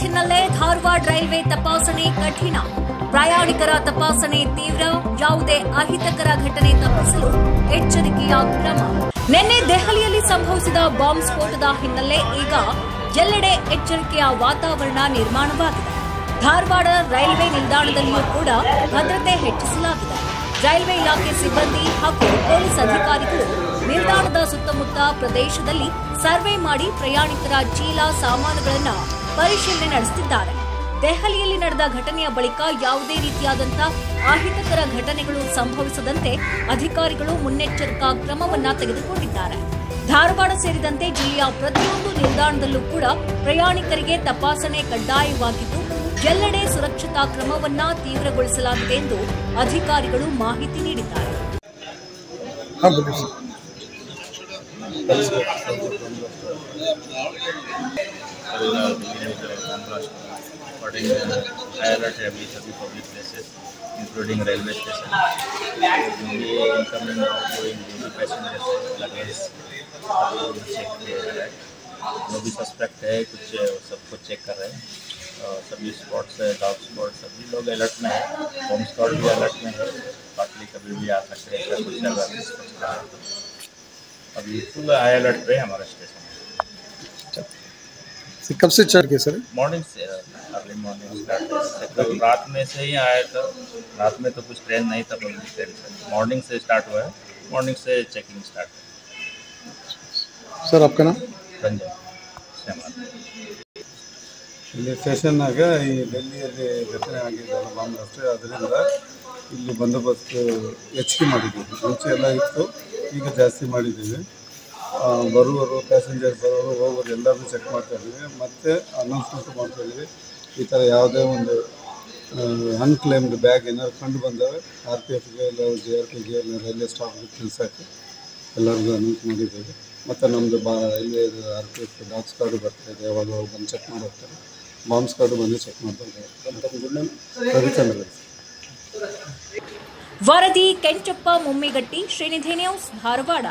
ಹಿನ್ನೆಲೆ ಧಾರವಾಡ ರೈಲ್ವೆ ತಪಾಸಣೆ ಕಠಿಣ. ಪ್ರಯಾಣಿಕರ ತಪಾಸಣೆ ತೀವ್ರ. ಯಾವುದೇ ಅಹಿತಕರ ಘಟನೆ ತಪ್ಪಿಸಲು ಎಚ್ಚರಿಕೆಯ ಕ್ರಮ. ನಿನ್ನೆ ದೆಹಲಿಯಲ್ಲಿ ಸಂಭವಿಸಿದ ಬಾಂಬ್ ಸ್ಫೋಟದ ಹಿನ್ನೆಲೆ ಈಗ ಎಲ್ಲೆಡೆ ಎಚ್ಚರಿಕೆಯ ವಾತಾವರಣ ನಿರ್ಮಾಣವಾಗಿದೆ. ಧಾರವಾಡ ರೈಲ್ವೆ ನಿಲ್ದಾಣದಲ್ಲಿಯೂ ಕೂಡ ಭದ್ರತೆ ಹೆಚ್ಚಿಸಲಾಗಿದೆ. ರೈಲ್ವೆ ಇಲಾಖೆ ಸಿಬ್ಬಂದಿ ಹಾಗೂ ಪೊಲೀಸ್ ಅಧಿಕಾರಿಗಳು ನಿಲ್ದಾಣದ ಸುತ್ತಮುತ್ತ ಪ್ರದೇಶದಲ್ಲಿ ಸರ್ವೆ ಮಾಡಿ ಪ್ರಯಾಣಿಕರ ಚೀಲ ಸಾಮಾನುಗಳನ್ನು ಪರಿಶೀಲನೆ ನಡೆಸುತ್ತಿದ್ದಾರೆ. ದೆಹಲಿಯಲ್ಲಿ ನಡೆದ ಘಟನೆಯ ಬಳಿಕ ಯಾವುದೇ ರೀತಿಯಾದಂತಹ ಅಹಿತಕರ ಘಟನೆಗಳು ಸಂಭವಿಸದಂತೆ ಅಧಿಕಾರಿಗಳು ಮುನ್ನೆಚ್ಚರಿಕಾ ಕ್ರಮವನ್ನು ತೆಗೆದುಕೊಂಡಿದ್ದಾರೆ. ಧಾರವಾಡ ಸೇರಿದಂತೆ ಜಿಲ್ಲೆಯ ಪ್ರತಿಯೊಂದು ನಿಲ್ದಾಣದಲ್ಲೂ ಕೂಡ ಪ್ರಯಾಣಿಕರಿಗೆ ತಪಾಸಣೆ ಕಡ್ಡಾಯವಾಗಿದ್ದು ಎಲ್ಲೆಡೆ ಸುರಕ್ಷತಾ ಕ್ರಮವನ್ನ ತೀವ್ರಗೊಳಿಸಲಾಗಿದೆ ಎಂದು ಅಧಿಕಾರಿಗಳು ಮಾಹಿತಿ ನೀಡಿದ್ದಾರೆ. including railway station. Incoming outgoing passengers luggage check किया जा रहा है. जो भी सस्पेक्ट है कुछ सबको चेक कर रहे हैं. सभी स्पॉट्स है, डॉग स्पॉट, सभी लोग अलर्ट में है. होम स्पॉट भी अलर्ट में है. पार्टली कभी भी आ सकते हैं. कुछ जगह अभी फुल हाई अलर्ट पे हमारा स्टेशन. कब से चढ़ के सर? मॉर्निंग से, अर्ली मॉर्निंग स्टार्ट. रात में से ही आया था. रात में तो कुछ ट्रेन नहीं था, पब्लिक ट्रेन से. मॉर्निंग से स्टार्ट हुआ है. मॉर्निंग से चेकिंग स्टार्ट है. सर आपका नाम? रंजन ಇಲ್ಲಿ ಸ್ಟೇಷನ್ನಾಗ ಈ ಡೆಲ್ಲಿಯಲ್ಲಿ ಘಟನೆ ಆಗಿದ್ದಲ್ಲ ಬಾಂಬ್ ಅಷ್ಟೇ, ಅದರಿಂದ ಇಲ್ಲಿ ಬಂದೋಬಸ್ತ್ ಹೆಚ್ಚಿಗೆ ಮಾಡಿದ್ದೀವಿ. ಮುಂಚೆ ಎಲ್ಲ ಇತ್ತು, ಈಗ ಜಾಸ್ತಿ ಮಾಡಿದ್ದೀವಿ. ಬರುವವರು, ಪ್ಯಾಸೆಂಜರ್ ಬರೋರು ಹೋಗೋರು ಎಲ್ಲರನ್ನೂ ಚೆಕ್ ಮಾಡ್ತಾ ಇದ್ದೀವಿ. ಮತ್ತು ಅನೌನ್ಸ್ಮೆಂಟ್ ಮಾಡ್ತಾ ಇದ್ದೀವಿ. ಈ ಥರ ಯಾವುದೇ ಒಂದು ಅನ್ಕ್ಲೇಮ್ಡ್ ಬ್ಯಾಗ್ ಏನಾದ್ರು ಕಂಡು ಬಂದವೆ RPFಗೆ ಎಲ್ಲ JRPಗೆ ಎಲ್ಲ ರೈಲ್ವೆ ಸ್ಟಾಫ್ಗೆ ತಿಳಿಸೋಕ್ಕೆ ಎಲ್ಲರಿಗೂ ಅನೌನ್ಸ್ ಮಾಡಿದ್ದೇವೆ. ಮತ್ತು ನಮ್ಮದು ರೈಲ್ವೆ RPF ಡಾಗ್ ಸ್ಕ್ವಾಡ್ ಬರ್ತಾ ಇದೆ, ಯಾವಾಗ ಬಂದು ಚೆಕ್ ಮಾಡಿ ಹೋಗ್ತಾರೆ. ಬಾಂಬ್ ಸ್ಕ್ವಾಡ್ ಬಂದು ಚೆಕ್ ಮಾಡ್ತಾ ಇದ್ದಾರೆ. ರವಿಚಂದ್ರ ವರದಿ ಕೆಂಚಪ್ಪ ಮುಮ್ಮಿಗಟ್ಟಿ, ಶ್ರೀನಿಧಿ ನ್ಯೂಸ್, ಧಾರವಾಡ.